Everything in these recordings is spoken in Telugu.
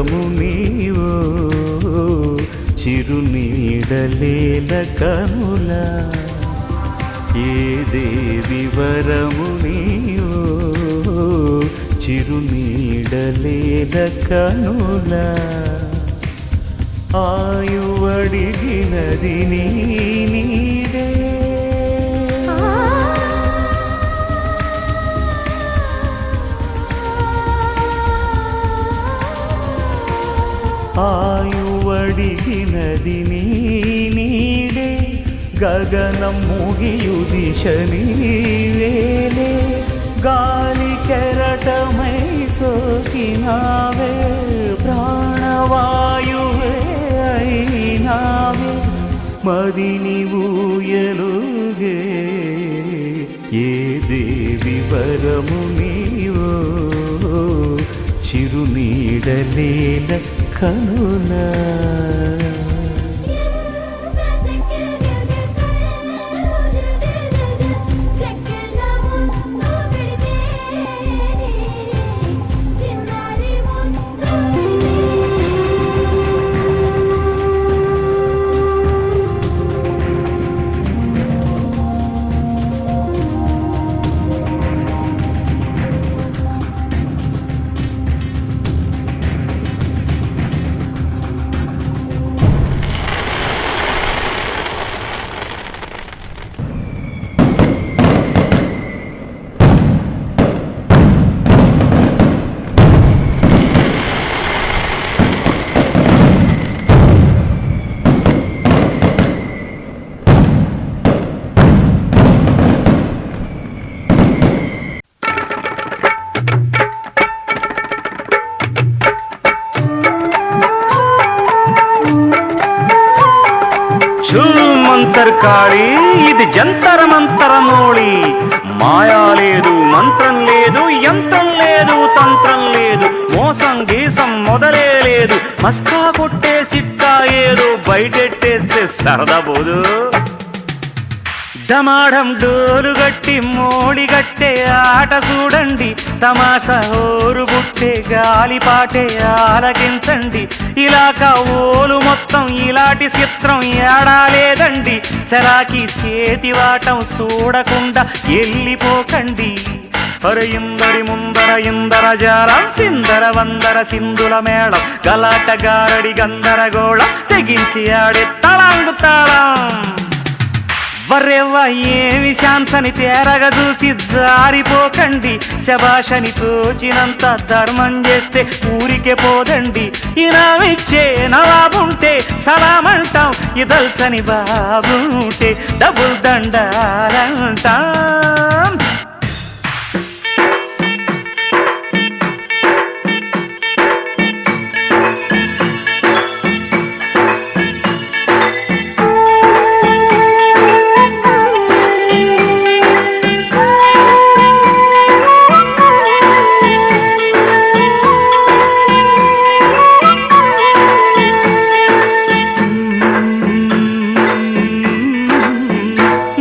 వివరము నీవో చిరునీడలేల కనులా ఏదే వివరము నీవో చిరునీడలేల కనులా ఆయువడిగినది నీ నీడే ఆయువడిగినది నీ నీడే గగనం ముగియు దిశ నీవేలే గాలి కెరటమై సోకినావే ప్రాణవాయువే అయినావే మదిని ఊయలుగే ఏదే వివరము నీవో చిరునీడలేల కనులా కాళీ ఇది జంతర మంతర నోళి మాయా లేదు మంత్రం లేదు యంత్రం లేదు తంత్రం లేదు మోసం గీసం మొదలే లేదు మస్కా కొట్టే సిక్కా ఏదో బయటెట్టేస్తే సరదా పోదు డమాఢం డోలు గట్టి మోడి గట్టే ఆట చూడండి తమాషా హోరు బుట్టే గాలిపాటే ఆలకించండి ఇలాక ఓలు మొత్తం ఇలాంటి చిత్రం ఏడా లేదండి సరాకి చేతివాటం చూడకుండా వెళ్ళిపోకండి ఇందరి ముందర ఇందర జాలం సిందర వందర సింధుల మేళం గలాట గారడి గందరగోళం తెగించి ఆడే తళాంగు తాళం వర్రెవ్వ ఏమి ఛాన్సని తేరగా చూసి జారిపోకండి శబాషని తోచినంత ధర్మం చేస్తే ఊరికే పోదండి ఇనామిచ్చే నవాబుంటే సలామంటాం ఇదల్సని బాబుంటే డబుల్ దండాలంటాం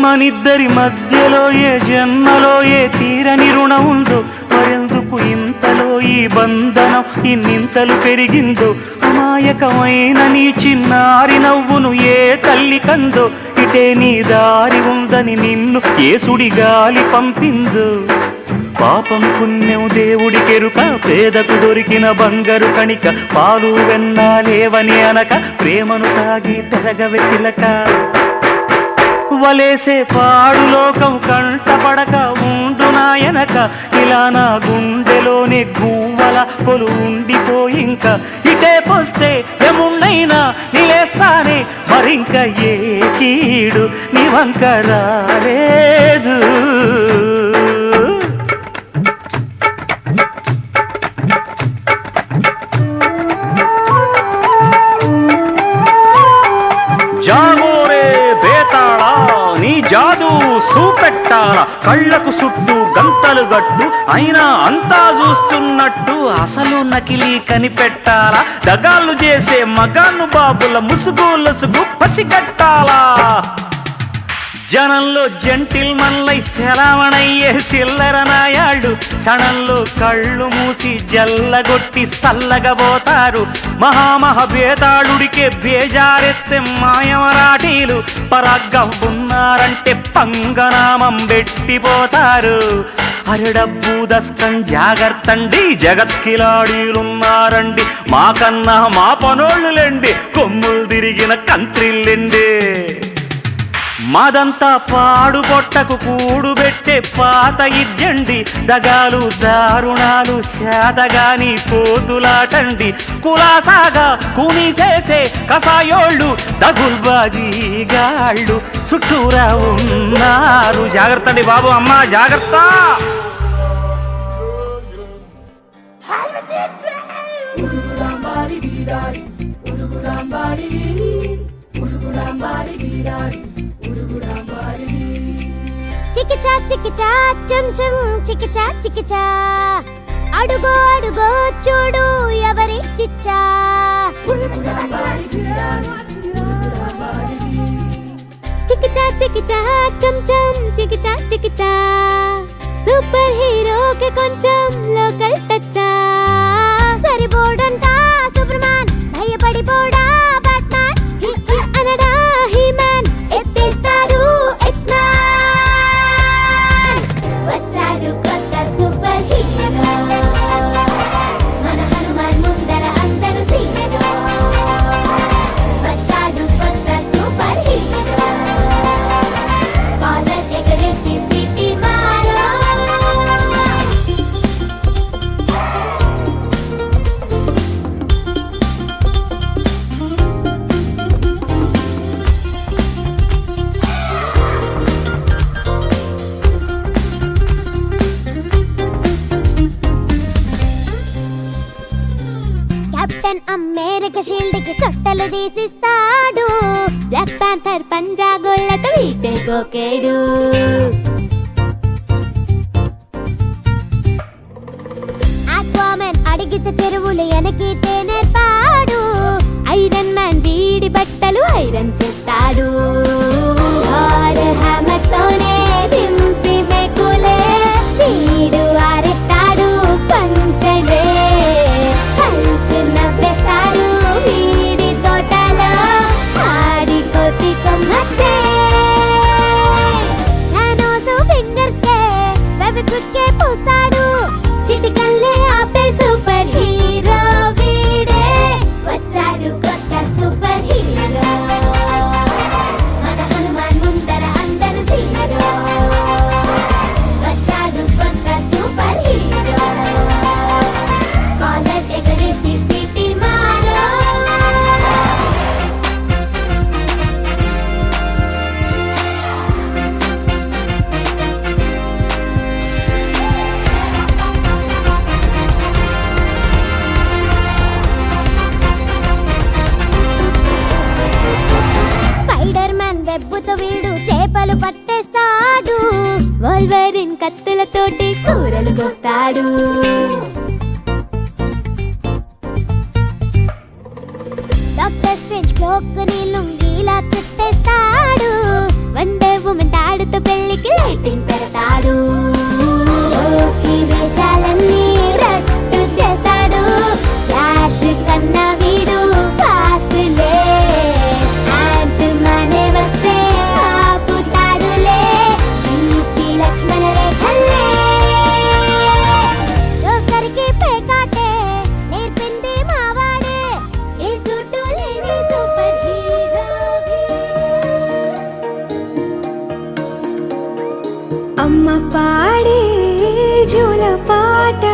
మనిద్దరి మధ్యలో ఏ జన్మలో ఏ తీరని రుణం ఉందో మరెందుకు ఇంతలో ఈ బంధనం ఇన్నింతలు పెరిగిందో అమాయకమైన నీ చిన్నారి నవ్వును ఏ తల్లి కందో ఇటే నీ దారి ఉందని నిన్ను ఏసుడి గాలి పంపిందో పాపం పుణ్యం దేవుడికెరుక పేదకు దొరికిన బంగారు కణిక పాలు వెన్నాలేవని అనక ప్రేమను తాగి తెరగవెసిలక వలేసే పాడు లోకం కంటపడక ఉండు నాయనక ఇలా నా గుండెలోనే గువ్వల పొలు ఉండిపోయింక ఇటే పోస్తే ఎముండైనా నిలేస్తానే మరింక ఏ కీడు నీ వంక రాలేదు జాదు సూపెట్టాల కళ్ళకు చుట్టూ గంతలు గట్టు అయినా అంతా చూస్తున్నట్టు అసలు నకిలీ కనిపెట్టాలా దగాళ్ళు చేసే మగాను బాబుల ముసుగు లొసుగు పసిగట్టాలా జనంలో జంటిల్ మల్లై సెలవణయ్యే సిల్లర నాయాళ్ళు సణంలో కళ్ళు మూసి జల్లగొట్టి సల్లగబోతారు. మహామహభేతాళుడికే బేజారెత్తే మాయమరాఠీలు పరాగ్గా ఉన్నారంటే పంగనామం పెట్టిపోతారు. అరడబ్బు దస్కం జాగ్రత్తండి, జగత్కిలాడీలున్నారండి, మాకన్నా మా పనోళ్ళులేండి, కొమ్ములు తిరిగిన కంత్రిల్లండి. మాదంతా పాడు పొట్టకు కూడుబెట్టే పాత ఇద్యండి, దగాలు దారుణాలు శాతగాని పోతులాటండి. కులాసాగా కూని చేసే కసాయోళ్ళు దగుల్బాజీగాళ్ళు చుట్టూరా ఉన్నారు. జాగ్రత్త అండి బాబు, అమ్మా జాగ్రత్త. చికిచా చికిచా చం చం చికిచా చికిచా, అడుగో అడుగో చూడు ఎవరి చిచ్చా. చికిచా చికిచా చం చం చికిచా చికిచా, సూపర్ హీరోకి కొంచెం లోకల్ టచ్చా. సరిపోడంటా సూపర్మాన్, భయపడిపోడా బ్యాట్మాన్, అనడా హీ మ్యాన్, ఎత్తేస్తాడు ఎక్స్ మ్యాన్. వచ్చాడు కొత్త సూపర్ హీరో, మన హనుమాన్ ముందర అందరూ సీరో. వచ్చాడు కొత్త సూపర్ హీరో, కాలర్ ఎగరేసి సిటీ మారో. కెప్టెన్ అమెరికా షీల్డ్ కి సొట్టలు తీసిస్తాడు, బ్లాక్ ప్యాంథర్ పంజా గోళ్ళతో వీపే గోకేడు. ఆక్వామెన్ అడిగితే చెరువులు ఎనకితే నేర్పాడు, ఐరన్ మ్యాన్ వీడి బట్టలు ఐరన్ చేస్తాడు. హ్యామర్ తోనే దింపి మెకులే వీడు ఆరేస్తాడు పంచలే. హల్క్ నవ్వేస్తాడు వీడి తోటలో ఆడి కోతి కొమ్మచ్చే. థానోస్ ఫింగర్స్ కే ఫెవిక్విక్ కే పూస్తాడు, చిటికల్లే ఆపే సూపర్ హీరో వీడే. వచ్చాడు కొత్త సూపర్ హీరో, మన హనుమాన్ ముందర అందరూ సీరో. వచ్చాడు కొత్త సూపర్ హీరో, కాలర్ ఎగరేసి సిటీ మారో. స్పైడర్ మ్యాన్ వెబ్బుతో వీడు చేపలు పట్టేస్తాడు, వోల్వరిన్ కత్తులతోటి కూరలు కోస్తాడు. డాక్టర్ స్ట్రేంజ్ క్లోక్ ని లుంగీలా చుట్టేస్తాడు, వండర్ వుమన్ తాడుతో పెళ్లికి లైటింగ్ పెడతాడు. లోకి వేషాలన్నీ రట్టు చేస్తాడు, ఫ్లాష్ కన్నా వీడు ఫాస్ట్ లే. యాంట్ మనే వస్తే ఆపుతాడులే, ఈసీ లక్ష్మణ రేఖలే. జోకర్కి పేకాటే నేర్పింది మావాడే, ఈ సూటు లేని సూపర్ హీరో. అమ్మ పాడే జోల పాట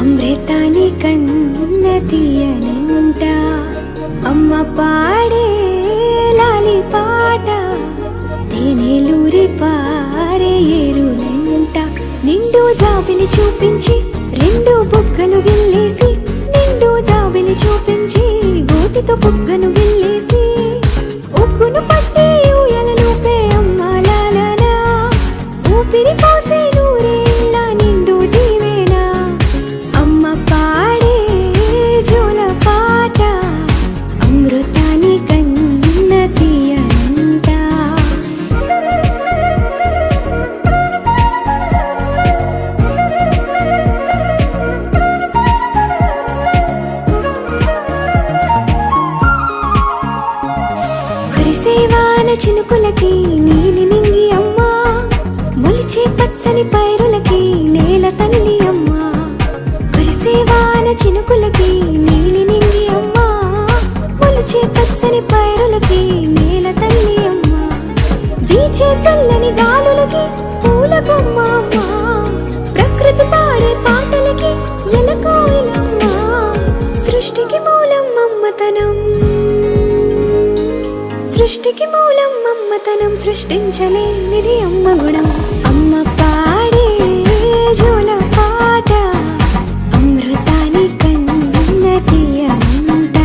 అమృతాని కన్న తీయనంట. అమ్మ పాడే లాలి పాట తేనెలూరి పారే ఏరులంట. నిండు జాబిలి చూపించి రెండు బుగ్గలు గిల్లేసి, నిండు జాబిలి చూపించి గోటితో బుగ్గను గిల్లేసి, ఉగ్గును పట్టి ఊయలలోపే అమ్మ లాలనా, ఊపిరి పోసే నూరేళ్ళ నిండు దీవేనా. అమ్మ పాడే జోల పాట అమృతాని కన్న తీయంట. చల్లని గాలులకి పూల బొమ్మ అమ్మ, ప్రకృతి పాడే పాటలకి ఎలకోయిలమ్మ, సృష్టికి మూలం మమ్మతనం, సృష్టికి మూలం మమ్మతనం, సృష్టించలేనిది అమ్మ గుణం. అమ్మ పాడే జోల పాట అమృతాని కన్న తీయమంట,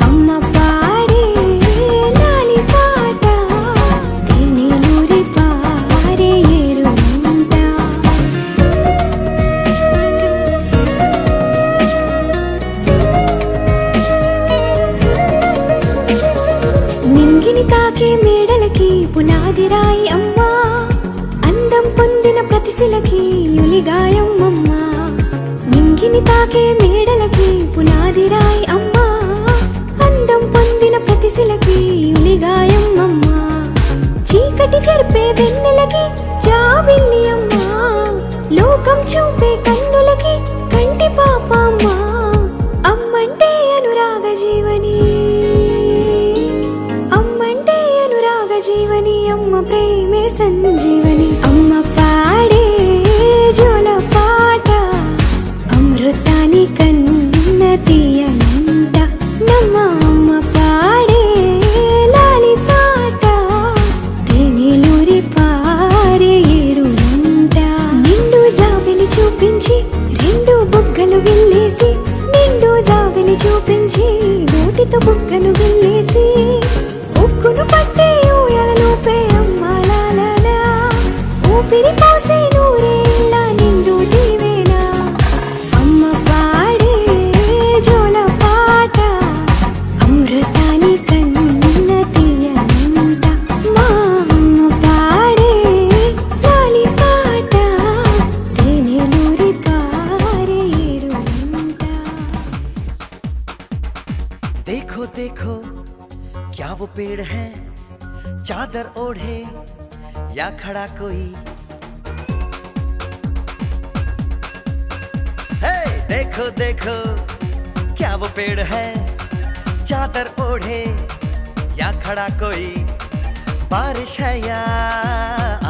అమ్మ పాడే లాలి పాట తేనెలూరి పారే ఏరుమంట. నింగిని తాకే మేడలకి పునాది రాయి అమ్మా, అందం పొందిన ప్రతిశిలకి యులిగాయం అమ్మా. నింగిని తాకే మేడలకి పునాది రాయి అమ్మా, అందం పొందిన ప్రతిశిలకి యులిగాయం అమ్మా. చీకటి చెరిపే వెన్నెలకి జాబిల్లి అమ్మా, లోకం చూపే కన్నులకి కంటి పాప అమ్మా. అమ్మంటే అనురాగ జీవని, అమ్మంటే అనురాగ జీవని, అమ్మ ప్రేమే సంజీవని. అమ్మ పాడే జోల పాట అమృతాని కన్న తీయనంట, నమ్మ అమ్మ పాడే లాలి పాట తేనెలూరి పారే ఏరునంట. నిండు జాబిలి చూపించి రెండు బుగ్గలు గిల్లేసి, నిండు జాబిలి చూపించి నోటితో బుగ్గను గిల్లేసి, ఉక్కును పట్టే ఊయలలోపే అమ్మ లాలా, ఊపిరి పోసే నూరేళ్ళ నిండు దీవేనా. అమ్మ పాడే జోల పాట అమృతాని కన్న తీయనంట, మా అమ్మ పాడే లాలి పాట తేనెలూరి పారే ఏరునంట. देखो देखो क्या वो पेड़ है, चादर ओढ़े या खड़ा कोई, हे देखो देखो क्या वो पेड़ है, चादर ओढ़े या खड़ा कोई, बारिश है या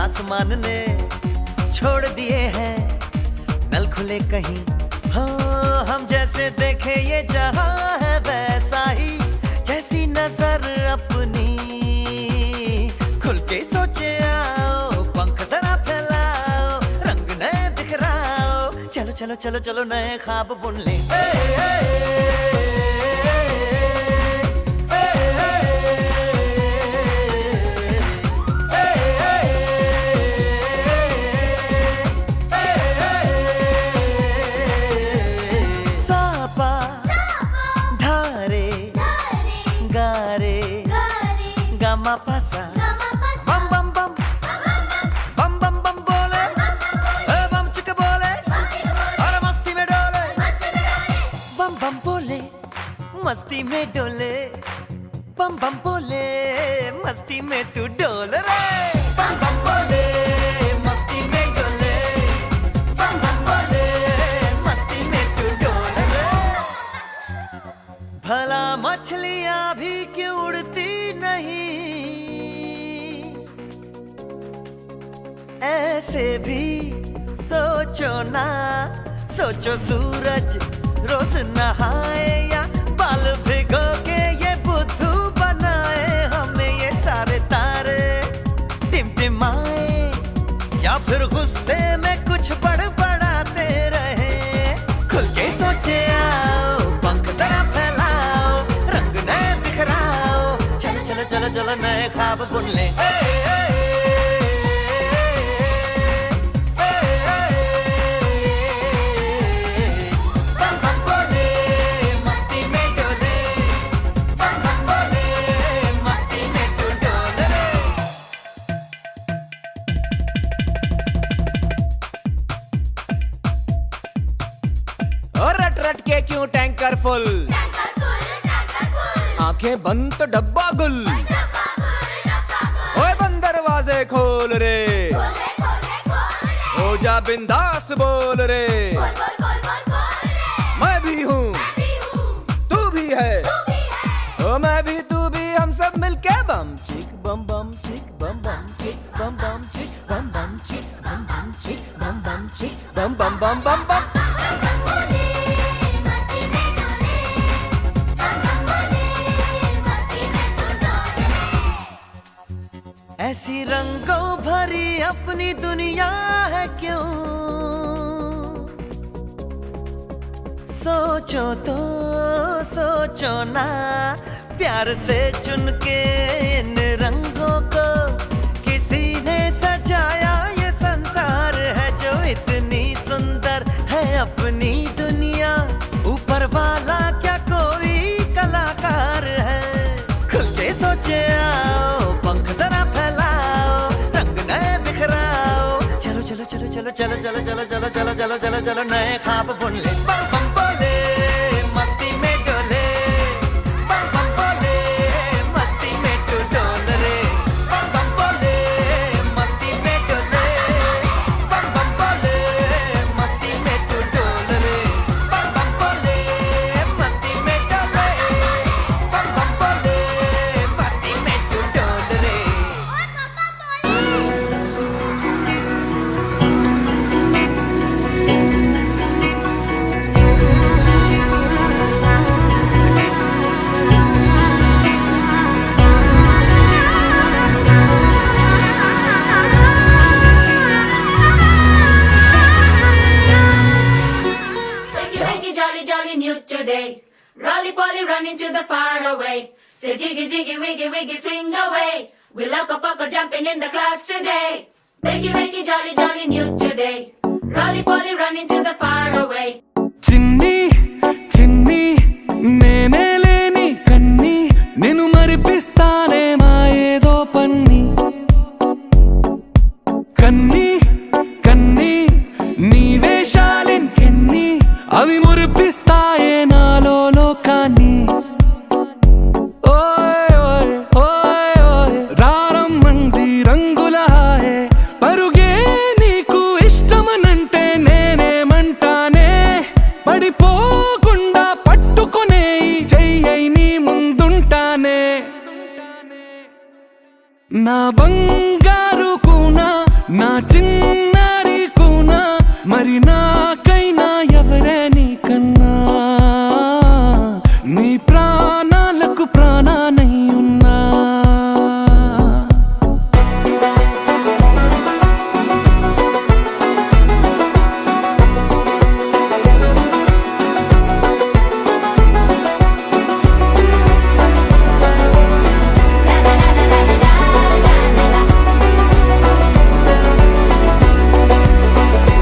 आसमान ने छोड़ दिए हैं नल खुले कहीं, हो हम जैसे देखे ये जहां है वैसा ही, जैसी नजर अपनी खुल के सोचे आओ, पंख जरा फैलाओ, रंग नए बिखराओ, चलो चलो चलो चलो नए ख्वाब बुन ले. सापा धारे गारे गामा पासा, बम बम बम बम बम बम बोले, बम चिक बोले, और मस्ती में डोले, बम बम बोले मस्ती में डोले, बम बम बोले मस्ती में तू डोल रे, बम बम बोले मस्ती में डोले, बम बम बोले मस्ती में तू डोल रे. भला मछलियां भी क्यों उड़ती नहीं, ऐसे भी सोचो ना, सोचो सूरज रोज नहाए या बाल भिगो के ये बुद्धू बनाए, हमें ये सारे तारे टिमटिमाए, या फिर गुस्से में कुछ बड़बड़ाते रहे. खुल के सोचे आओ, पंख जरा फैलाओ, रंग नए बिखराओ, चलो चलो चलो चलो नए ख्वाब बुन ले. बम बम बोले मस्ती में डोले, बम बम बोले मस्ती में तू डोल रे. और रट रट के क्यों टैंकर फुल, आंखें बंद तो डब्बा गुल, ओए बंद दरवाजे खोल रे, हो जा बिंदास बोल रे, मैं भी हूँ तू भी है, ओ मैं भी तू भी, हम सब मिलके बम चिक बम बम चिक बम बम चिक. bum bum chick bum bum chick bum bum chick bum bum chick bum bum bum bum bum. ऐसी रंगों भरी अपनी दुनिया है क्यों सोचो तो सोचो ना प्यार से चुन के इन रंगों को किसी ने सजाया ये संसार है जो इतनी सुंदर है अपनी दुनिया ऊपर वाला क्या कोई कलाकार है खुल के सोचे आओ पंख जरा फैलाओ रंग नए बिखराओ चलो चलो चलो चलो चलो चलो चलो चलो चलो चलो चलो चलो नए ख्वाब बुन ले बम बम बोले मस्ती में डोले बम बम बोले मस्ती में तू डोल रे बम बम बोले मस्ती में डोले बम बम बोले मस्ती में तू डोल रे बम बम बोले मस्ती में डोले बम बम बोले मस्ती में तू डोल रे Wakey, wakey, jolly, jolly, new today. Rolly poly, running to the far away. Say jiggy, jiggy, wiggy, wiggy, sing away. We loco poco jumping in the clouds today. Wakey, wakey, jolly, jolly, new today. Rolly poly, running to the far away. చిన్ని చిన్ని నేనే లేని కన్ని నేను మరిపిస్తానే మా ఏదో పన్ని కన్ని కన్ని నీ వేషాలెన్ని అవి మురిపిస్తాయే నాలో లోకాన్ని ఓయ్ ఓయ్ ఓయ్ ఓయ్ రారమ్మంది రంగుల హాయే పరుగే నీకు ఇష్టమనంటే నేనేమంటానే పడిపోకుండా పట్టుకునే చెయ్యై నీ ముందుంటానే నా బంగారు కూనా నా చిన్నారి కూనా మరి నాకైనా ఎవరే నీకన్నా నీ ప్రాణాలకు ప్రాణానై ఉన్నా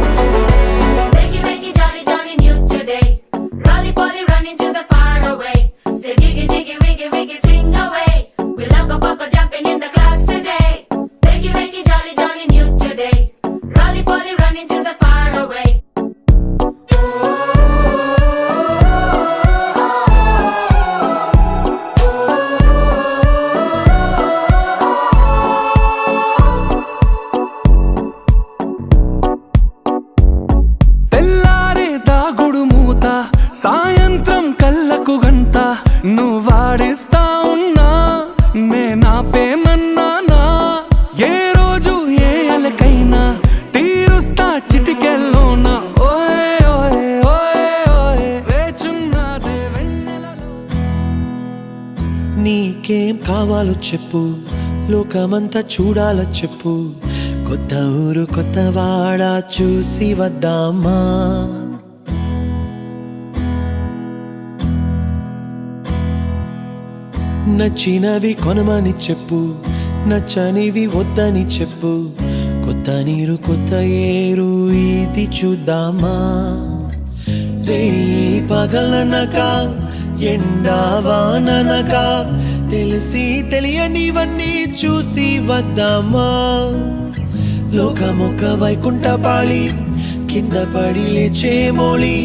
Wakey, wakey, jolly, jolly, new today. Rolly poly, running to the far away. Say jiggy, jiggy, wiggy, wiggy, sing away. We loco poco jumping in the clouds today. Wakey, wakey, jolly, jolly, new today. Rolly poly, running to the far away. తెల్లారే దాగుడు మూత సాయంత్రం కళ్ళకు గంట నువ్వాడిస్తా ఉన్నా నేనాపేమన్నానా ఏ రోజు ఏ అలకైనా తీరుస్తా చిటికెల్లోనా ఓయ్ ఓయ్ ఓయ్ ఓయ్ వేచున్నాదే వెన్నెలలో నీకేం కావాలో చెప్పు లోకమంతా చూడాల చెప్పు కొత్త ఊరు కొత్త వాడ చూసి వద్దామా నచ్చినవి కొనమని చెప్పు నచ్చనివి వద్దని చెప్పు కొత్త నీరు కొత్త ఏరు ఇది చూద్దామా రే పగలనక ఎండా వాననక తెలిసి తెలియనివన్నీ చూసి వద్దామా లోకమొక వైకుంఠపాళి కింద పడి లేచే మోళి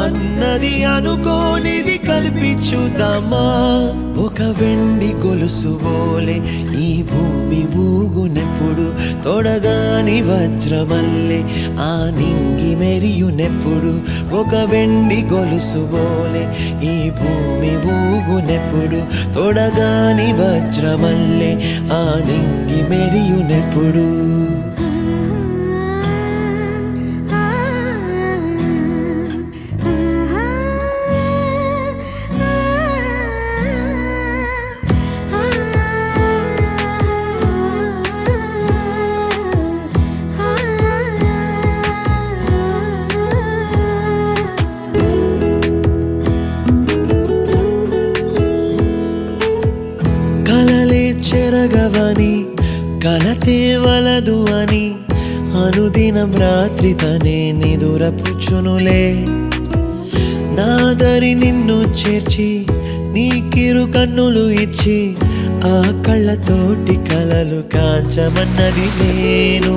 అన్నది అనుకోనిది కలిపి చూద్దామా ఒక వెండి గొలుసు బోలే ఈ భూమి ఊగునెప్పుడు తొడగాని వజ్రమల్లె ఆ నింగి మెరియునెప్పుడు ఒక వెండి గొలుసు బోలే ఈ భూమి ఊగునెప్పుడు తొడగాని వజ్రమల్లె ఆ నింగి మెరియునెప్పుడు కలలే చెరగవని కలతే వలదు అని అనుదినం రాత్రి తనే నిదురపుచ్చునులే నాదరి నిన్ను చేర్చి నీకిరు కన్నులు ఇచ్చి ఆ కళ్ళతోటి కలలు కాంచమన్నది నేను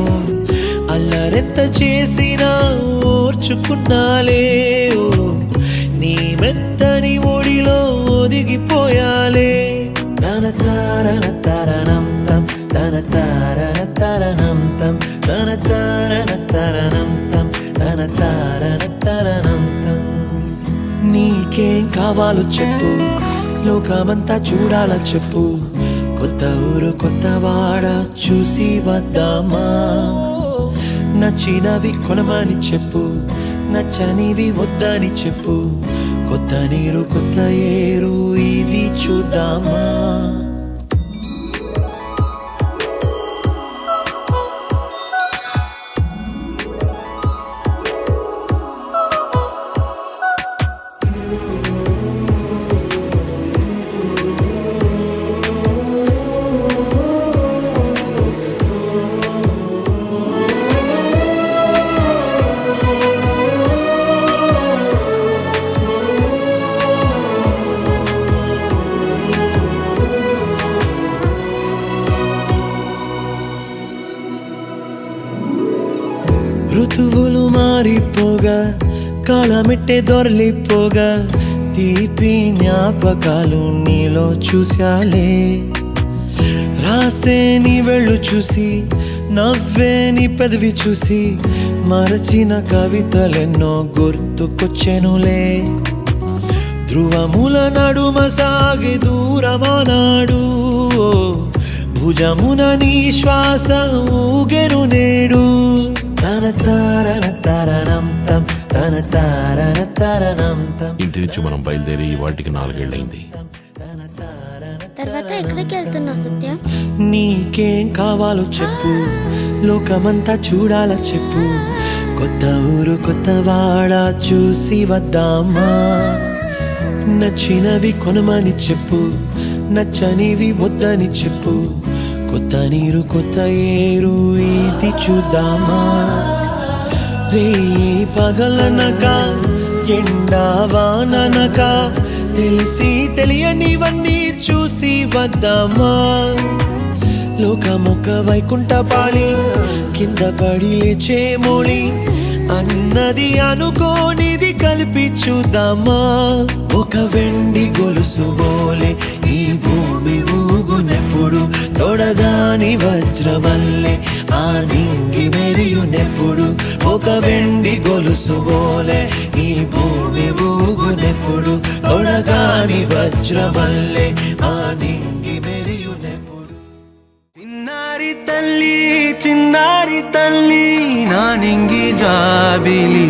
అల్లరెంత చేసినా ఓర్చుకున్నాలే ఓ నీ మెత్తని ఒడిలో ఒదిగిపోయాలే తన తారన తరణం తం తన తారన తరణం తం తన తారన తరణం తం తన తారన తరణం తం నీకేం కావాలో చెప్పు లోకమంతా చూడాల చెప్పు కొత్త ఊరు కొత్త వాడ చూసి వద్దామా నచ్చినవి కొనమని చెప్పు నచ్చనివి వద్దని చెప్పు కొత్త నీరు కొత్త ఏరు ఇది చూద్దామా ఋతువులు మారిపోగా కాలమెట్టే దొరలిపోగా తీపి జ్ఞాపకాలు నీలో చూశాలే రాసే నీ వెళ్ళు చూసి నవ్వే నీ పెదవి చూసి మరచిన కవితలెన్నో గుర్తుకొచ్చెనులే ధ్రువముల నడుమ సాగి దూరమానాడు భుజమున నీ శ్వాస ఊగెను నేడు తన తారన తరణం తం తన తారన తరణం తం ఇంటి నుంచి మనం బయలుదేరి వాటికి 4 ఏళ్ళైంది. తర్వాత ఎక్కడికి వెళ్తున్నావు సత్య? నీకేం కావాలో చెప్పు లోకమంతా చూడాల చెప్పు కొత్త ఊరు కొత్త వాడ చూసి వద్దామా నచ్చినవి కొనమని చెప్పు నచ్చనివి వద్దని చెప్పు కొత్త నీరు కొత్త ఏరు ఇది చూద్దామా రే పగలనక ఎండా వాననక తెలిసి తెలియనివన్నీ చూసి వద్దామా లోకమొక్క వైకుంఠపాళి కింద పడి లేచే మోళి అన్నది అనుకోనిది కలిపి చూద్దామా ఒక వెండి గొలుసు బోలే ఈ భూమి ఊగునెప్పుడు తొడగాని వజ్రమల్లె ఆ నింగి మెరియునెప్పుడు ఒక వెండి గొలుసు బోలే ఈ భూమి ఊగునెప్పుడు తొడగాని వజ్రమల్లె ఆ నింగి మెరియునెప్పుడు చిన్నారి తల్లి నా నింగి జాబిలి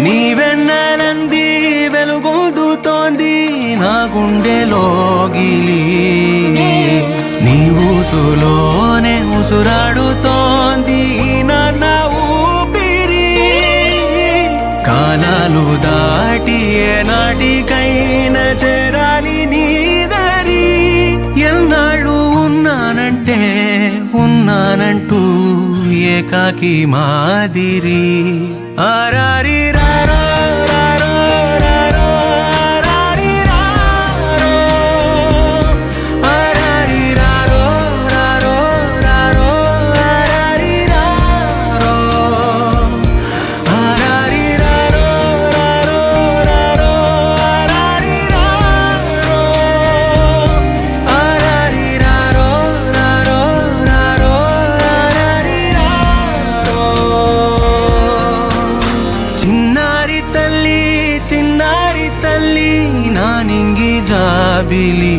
నీవెన్నెలంది వెలుగొందుతోంది నా గుండెలోగిలి నీ ఊసులోనే ఉసురాడుతోంది నాన్న ఊపిరి కాలాలు దాటి ఏనాటికైనా చేరాలి నీ దరి ఎన్నాళ్ళు ఉన్నానంటూ ఏకాకి మాదిరి ఆరారి రారో రారో రారో ఆరారి రారో ఆరారి రారో రారో రారో ఆరారి రారో ఆరారి రారో రారో రారో ఆరారి రారో ఆరారి రారో రారో రారో జాబిలి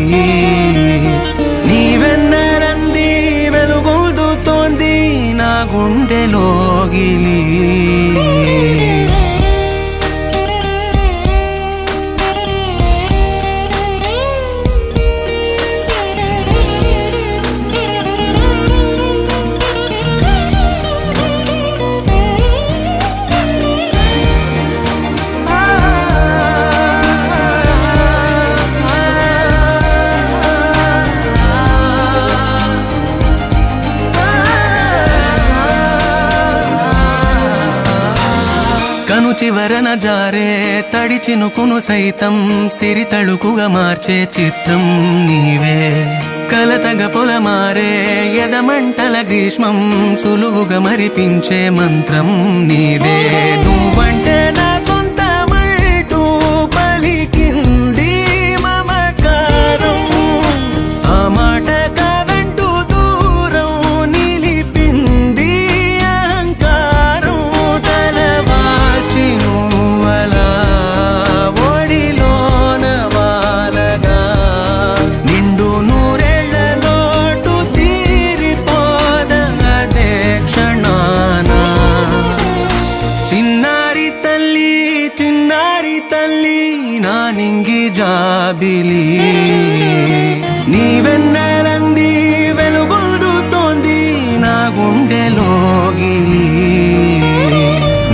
నీవెన్నరంది వెలుగొందుతోంది నా గుండెలోగిలి కను చివరన జారే తడి చినుకును సైతం సిరి తళుకుగా మార్చే చిత్రం నీవే కలతగ పొలమారే ఎదమంటల గ్రీష్మం సులువుగా మరిపించే మంత్రం నీదే నువ్వంటే నా సొంతమంటూ పలికింది మమకారం ఆ మాట కాదంటూ దూరం నిలిపింది అహంకారం తలవాల్చి నువ్వలా ఒడిలోన వాలగా నిండు నూరేళ్ల లోటు తీరిపోదదే క్షణాన చిన్నారి తల్లి నా నింగి జాబిలి నీవెన్నరంది వెలుగొందుతోంది నా గుండెలోగిలి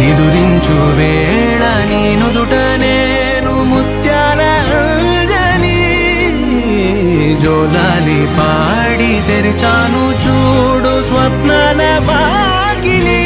నిదురించు వేళ నీ నుదుట నేను ముత్యాల అంజలి జోలాలి పాడి తెరిచాను చూడు స్వప్నాల వాకిలి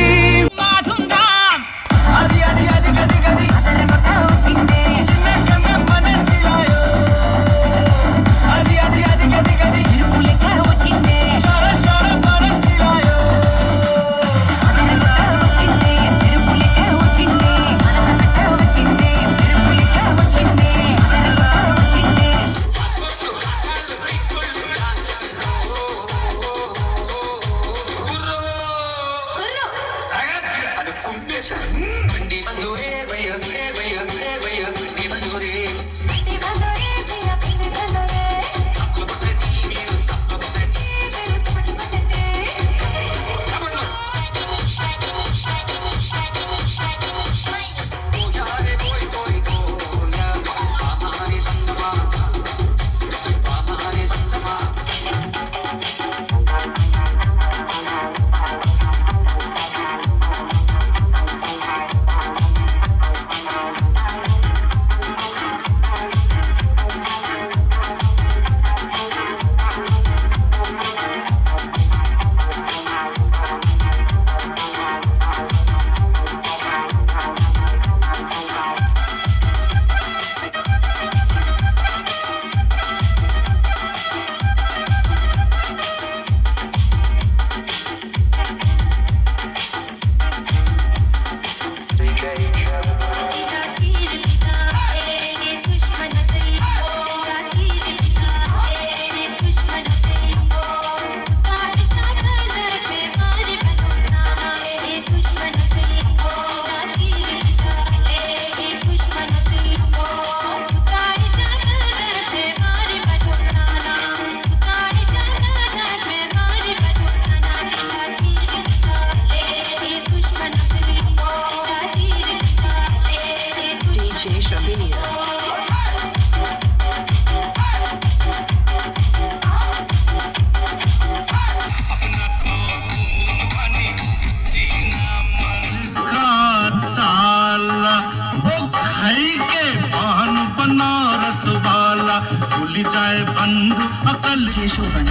जाए बंधु अकल डीजे शोभन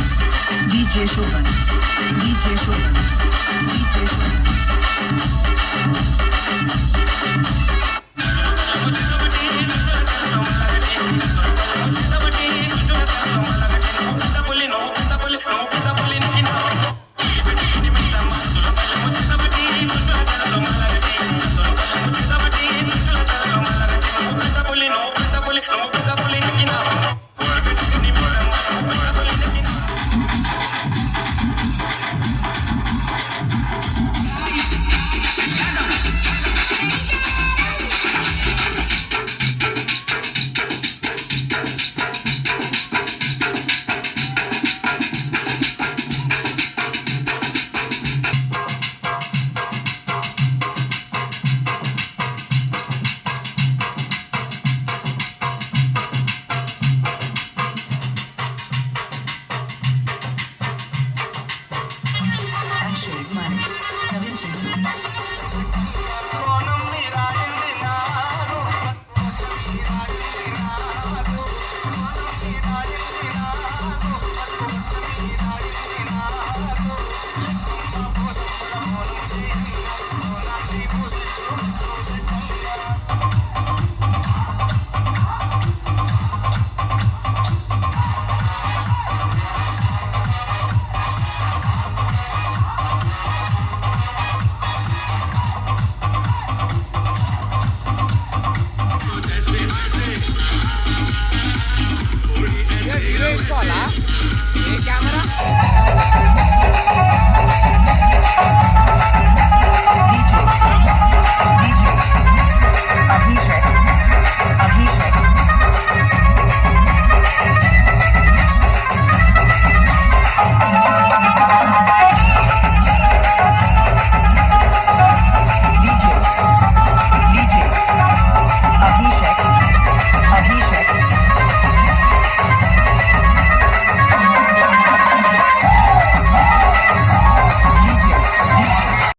डीजे शोभन डीजे शोभन डीजे शोभन